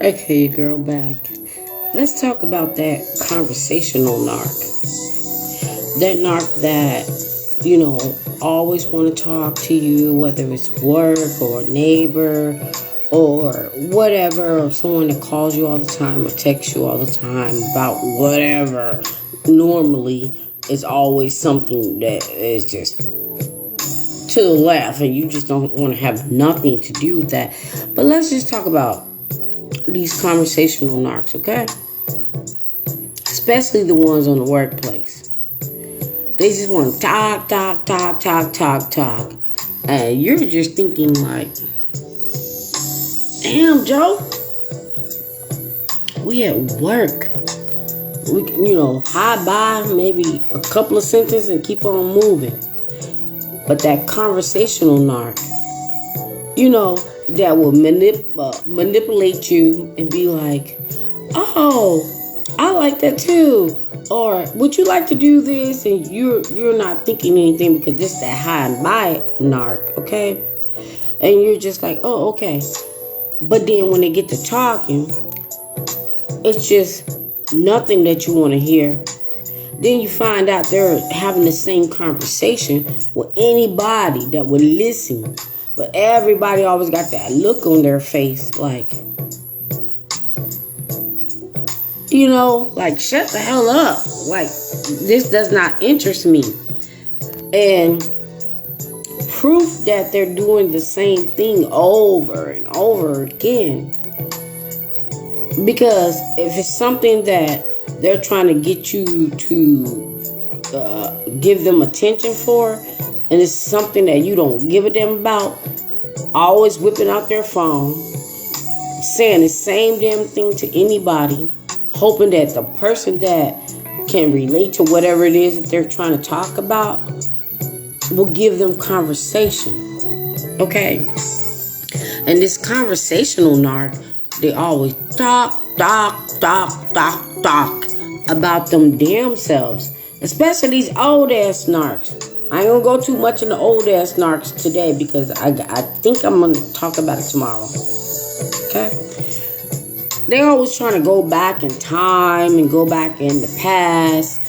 Okay, girl, back. Let's talk about that conversational narc. That narc that, always want to talk to you, whether it's work or neighbor or whatever, or someone that calls you all the time or texts you all the time about whatever. Normally, it's always something that is just to the left, and you just don't want to have nothing to do with that. But let's just talk about these conversational narcs, okay? Especially the ones on the workplace. They just want to talk. And you're just thinking like, damn, Joe, we at work. We can, hi, bye, maybe a couple of sentences and keep on moving. But that conversational narc, that will manipulate you and be like, oh, I like that too. Or would you like to do this? And you're not thinking anything because this is that high and by narc, okay? And you're just like, oh, okay. But then when they get to talking, it's just nothing that you want to hear. Then you find out they're having the same conversation with anybody that would listen. But everybody always got that look on their face like, like, shut the hell up. Like, this does not interest me. And proof that they're doing the same thing over and over again. Because if it's something that they're trying to get you to give them attention for, and it's something that you don't give a damn about, always whipping out their phone, saying the same damn thing to anybody, hoping that the person that can relate to whatever it is that they're trying to talk about will give them conversation. Okay? And this conversational narc, they always talk about them damn selves. Especially these old ass narcs. I ain't gonna go too much in the old ass narcs today because I think I'm gonna talk about it tomorrow. Okay? They always trying to go back in time and go back in the past.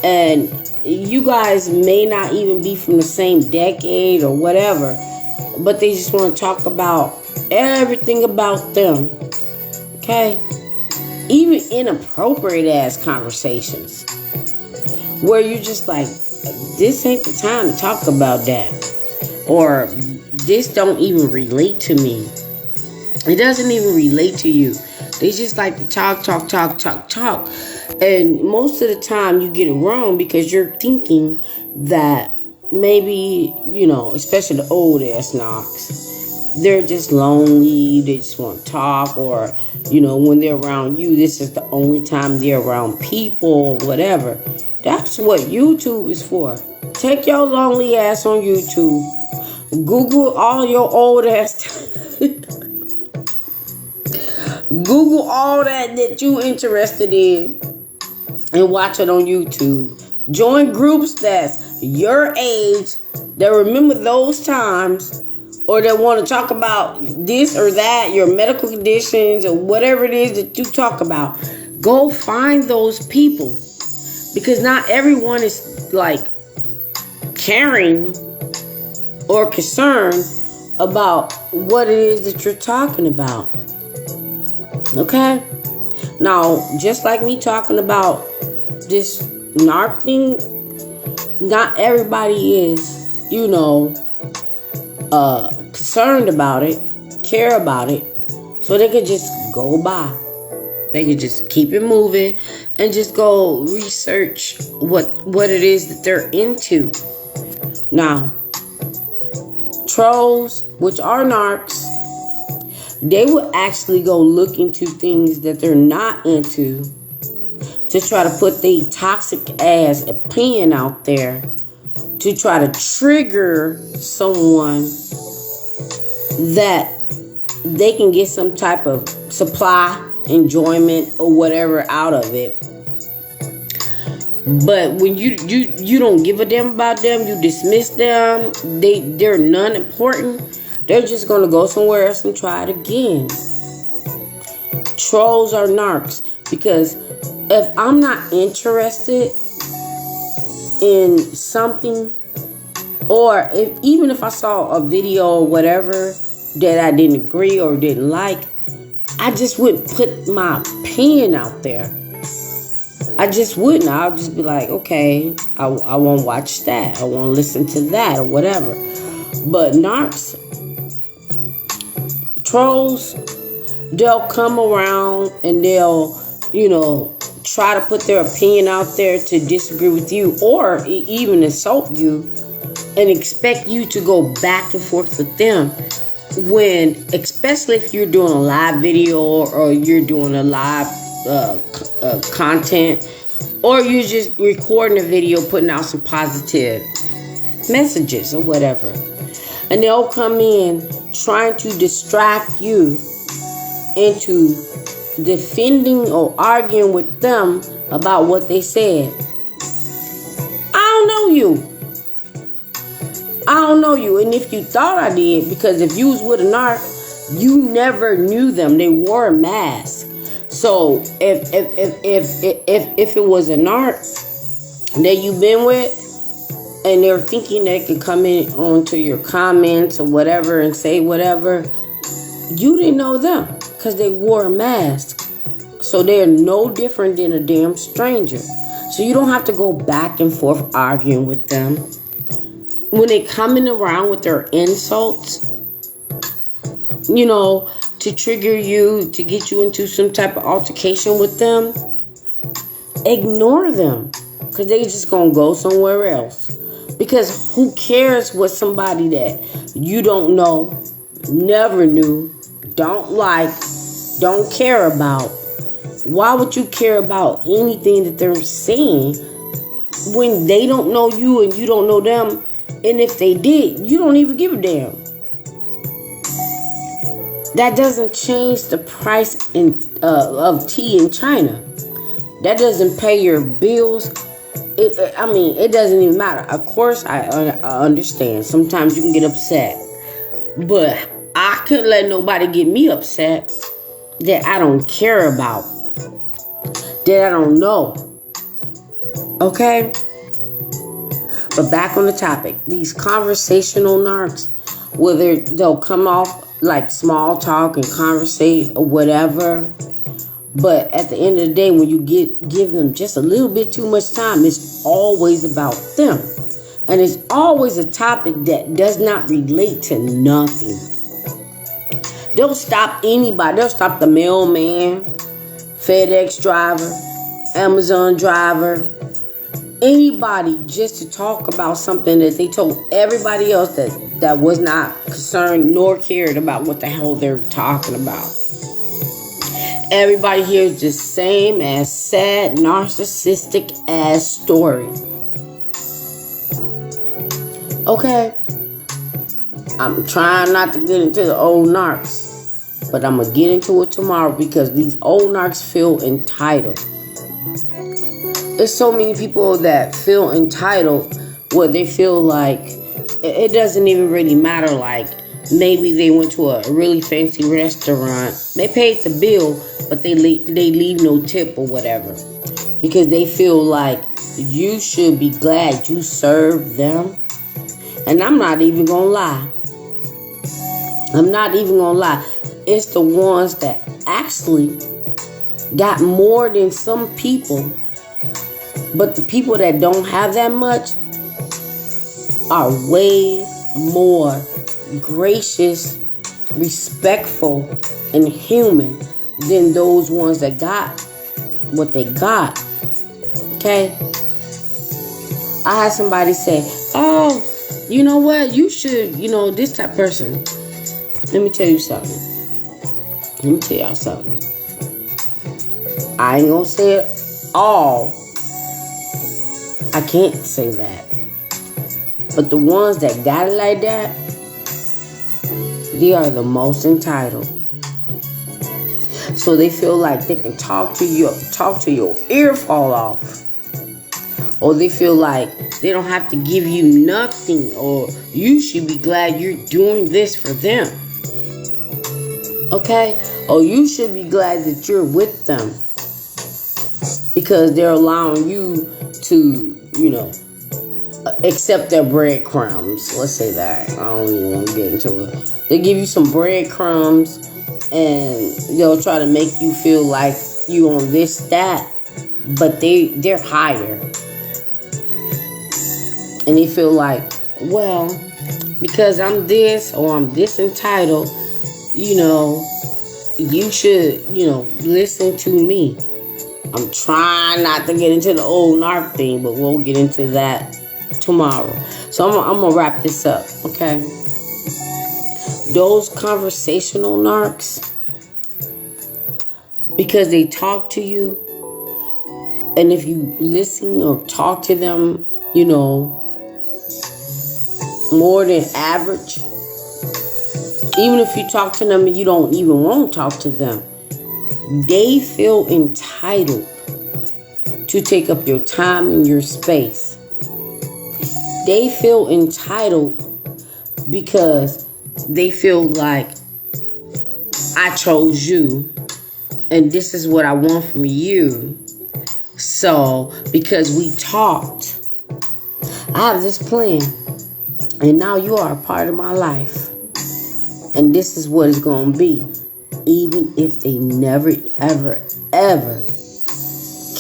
And you guys may not even be from the same decade or whatever, but they just want to talk about everything about them. Okay? Even inappropriate ass conversations where you just like, this ain't the time to talk about that. Or this don't even relate to me. It doesn't even relate to you. They just like to talk. And most of the time you get it wrong because you're thinking that maybe, especially the old ass knocks, they're just lonely, they just want to talk, or, when they're around you, this is the only time they're around people or whatever. That's what YouTube is for. Take your lonely ass on YouTube. Google all your old ass. Google all that you interested in and watch it on YouTube. Join groups that's your age that remember those times, or that want to talk about this or that, your medical conditions or whatever it is that you talk about. Go find those people, because not everyone is like caring or concerned about what it is that you're talking about. Okay? Now, just like me talking about this narc thing, not everybody is, concerned about it, care about it, so they could just go by. They could just keep it moving and just go research what it is that they're into. Now, trolls, which are narcs, they will actually go look into things that they're not into to try to put their toxic ass opinion out there to try to trigger someone that they can get some type of supply, enjoyment, or whatever out of it. But when you don't give a damn about them, you dismiss them, they're non-important, they're just going to go somewhere else and try it again. Trolls are narcs. Because if I'm not interested in something, or even if I saw a video or whatever that I didn't agree or didn't like, I just wouldn't put my opinion out there. I just wouldn't. I'll just be like, okay, I won't watch that. I won't listen to that or whatever. But narcs, trolls, they'll come around and they'll, try to put their opinion out there to disagree with you or even insult you and expect you to go back and forth with them. When, especially if you're doing a live video or you're doing a live content, or you're just recording a video, putting out some positive messages or whatever, and they'll come in trying to distract you into defending or arguing with them about what they said. I don't know you, and if you thought I did, because if you was with a narc, you never knew them. They wore a mask. So if it was a narc that you've been with, and they're thinking they could come in onto your comments or whatever and say whatever, you didn't know them because they wore a mask. So they're no different than a damn stranger. So you don't have to go back and forth arguing with them. When they coming around with their insults, to trigger you, to get you into some type of altercation with them, ignore them. Because they just going to go somewhere else. Because who cares what somebody that you don't know, never knew, don't like, don't care about? Why would you care about anything that they're saying when they don't know you and you don't know them? And if they did, you don't even give a damn. That doesn't change the price of tea in China. That doesn't pay your bills. It doesn't even matter. Of course, I understand. Sometimes you can get upset. But I couldn't let nobody get me upset that I don't care about, that I don't know. Okay? But back on the topic. These conversational narcs, whether they'll come off like small talk and conversate or whatever, but at the end of the day, when you give them just a little bit too much time, it's always about them. And it's always a topic that does not relate to nothing. They'll stop anybody. They'll stop the mailman, FedEx driver, Amazon driver, anybody, just to talk about something that they told everybody else that was not concerned nor cared about what the hell they're talking about. Everybody hears the same as sad, narcissistic ass story. Okay? I'm trying not to get into the old narcs, but I'm going to get into it tomorrow because these old narcs feel entitled. There's so many people that feel entitled where they feel like it doesn't even really matter. Like maybe they went to a really fancy restaurant. They paid the bill, but they leave no tip or whatever. Because they feel like you should be glad you served them. And I'm not even going to lie. It's the ones that actually got more than some people. But the people that don't have that much are way more gracious, respectful, and human than those ones that got what they got. Okay? I had somebody say, oh, you know what? You should, this type of person. Let me tell you something. Let me tell y'all something. I ain't gonna say it all. I can't say that. But the ones that got it like that, they are the most entitled. So they feel like they can talk to your ear fall off. Or they feel like they don't have to give you nothing, or you should be glad you're doing this for them. Okay? Oh, you should be glad that you're with them because they're allowing you to, accept their breadcrumbs. Let's say that. I don't even want to get into it. They give you some breadcrumbs and they'll try to make you feel like you on this, that, but they're higher. And they feel like, well, because I'm this or I'm this entitled, you should, listen to me. I'm trying not to get into the old narc thing, but we'll get into that tomorrow. So I'm going to wrap this up, okay? Those conversational narcs, because they talk to you, and if you listen or talk to them, more than average, even if you talk to them and you don't even want to talk to them, they feel entitled to take up your time and your space. They feel entitled because they feel like I chose you and this is what I want from you. So because we talked, I have this plan and now you are a part of my life. And this is what it's going to be. Even if they never, ever, ever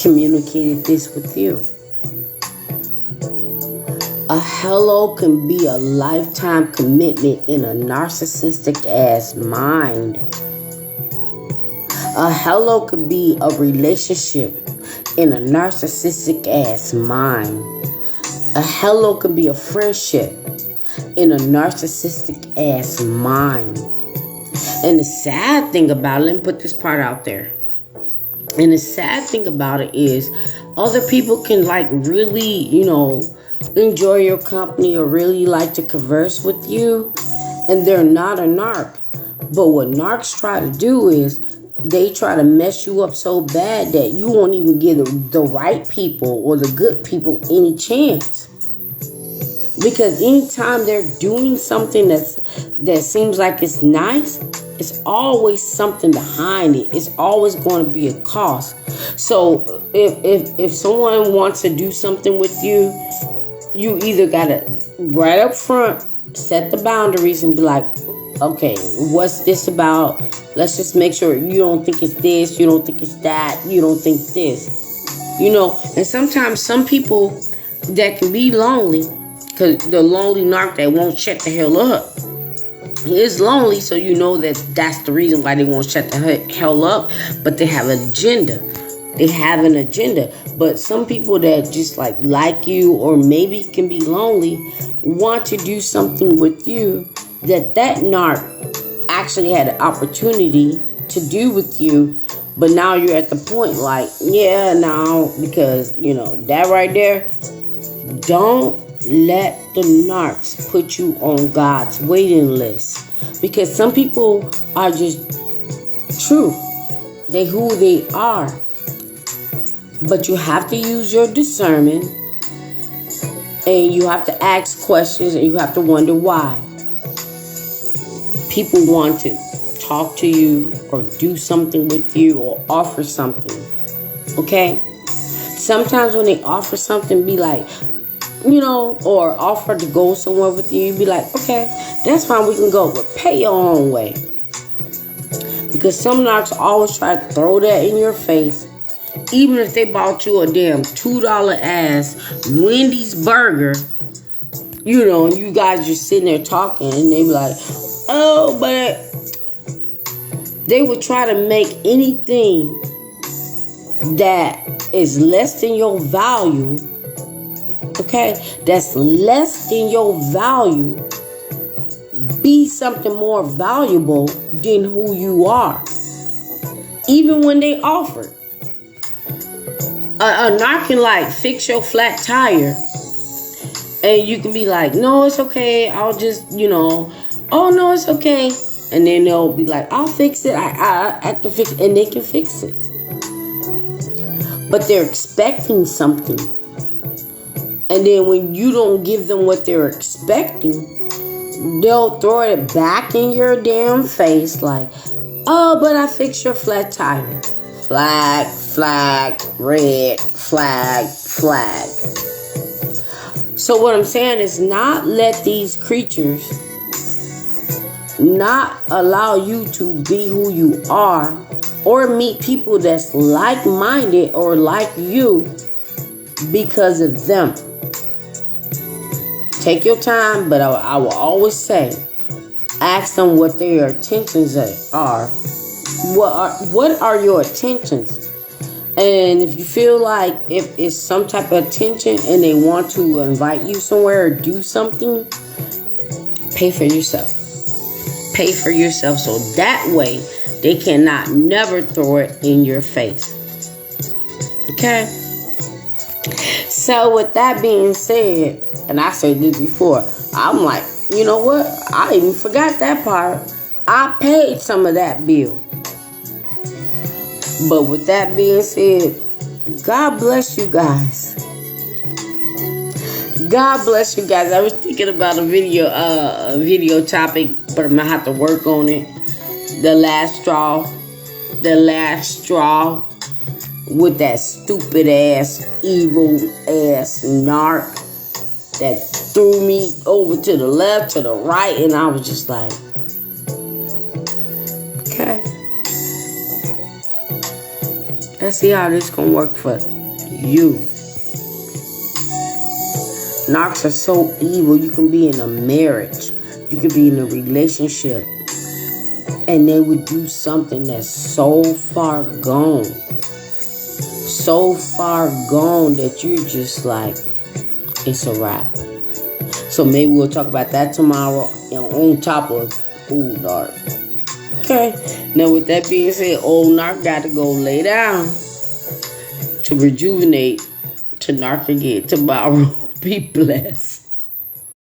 communicated this with you. A hello can be a lifetime commitment in a narcissistic ass mind. A hello could be a relationship in a narcissistic ass mind. A hello could be a friendship in a narcissistic ass mind. And the sad thing about it, let me put this part out there. And the sad thing about it is other people can really, enjoy your company or really like to converse with you. And they're not a narc. But what narcs try to do is they try to mess you up so bad that you won't even give the right people or the good people any chance. Because anytime they're doing something that seems like it's nice, it's always something behind it. It's always going to be a cost. So if someone wants to do something with you, you either got to right up front set the boundaries and be like, okay, what's this about? Let's just make sure you don't think it's this, you don't think it's that, you don't think this. And sometimes some people that can be lonely, because the lonely narc that won't shut the hell up. He is lonely, so that's the reason why they won't shut the hell up. But they have an agenda. They have an agenda. But some people that just like you or maybe can be lonely want to do something with you that narc actually had an opportunity to do with you. But now you're at the point because, that right there, don't let the narcs put you on God's waiting list. Because some people are just true. They who they are. But you have to use your discernment. And you have to ask questions. And you have to wonder why. People want to talk to you or do something with you or offer something. Okay? Sometimes when they offer something, be like, or offer to go somewhere with you, you'd be like, okay, that's fine, we can go, but pay your own way. Because some narcs always try to throw that in your face. Even if they bought you a damn $2 ass Wendy's burger, and you guys just sitting there talking, and they be like, oh, but they would try to make anything that is less than your value, okay, that's less than your value, be something more valuable than who you are. Even when they offer. A narc can fix your flat tire. And you can be like, no, it's okay. I'll just, oh, no, it's okay. And then they'll be like, I'll fix it. I can fix it. And they can fix it. But they're expecting something. And then when you don't give them what they're expecting, they'll throw it back in your damn face like, Oh, but I fixed your flat tire. Flag, flag, red, flag, flag. So what I'm saying is not let these creatures not allow you to be who you are or meet people that's like-minded or like you because of them. Take your time, but I will always say, ask them what their intentions are. What are your intentions? And if you feel like if it's some type of attention and they want to invite you somewhere or do something, pay for yourself. Pay for yourself so that way they cannot never throw it in your face. Okay? So with that being said, and I said this before, I'm like, you know what? I even forgot that part. I paid some of that bill. But with that being said, God bless you guys. God bless you guys. I was thinking about a video topic, but I'm gonna have to work on it. The last straw with that stupid ass, evil ass narc that threw me over to the left, to the right, and I was just like, okay. Let's see how this gonna work for you. Narcs are so evil. You can be in a marriage. You can be in a relationship. And they would do something that's so far gone. So far gone that you're just like, it's a wrap. So maybe we'll talk about that tomorrow on top of old narc. Okay. Now with that being said, old narc got to go lay down to rejuvenate to narc again tomorrow. Be blessed.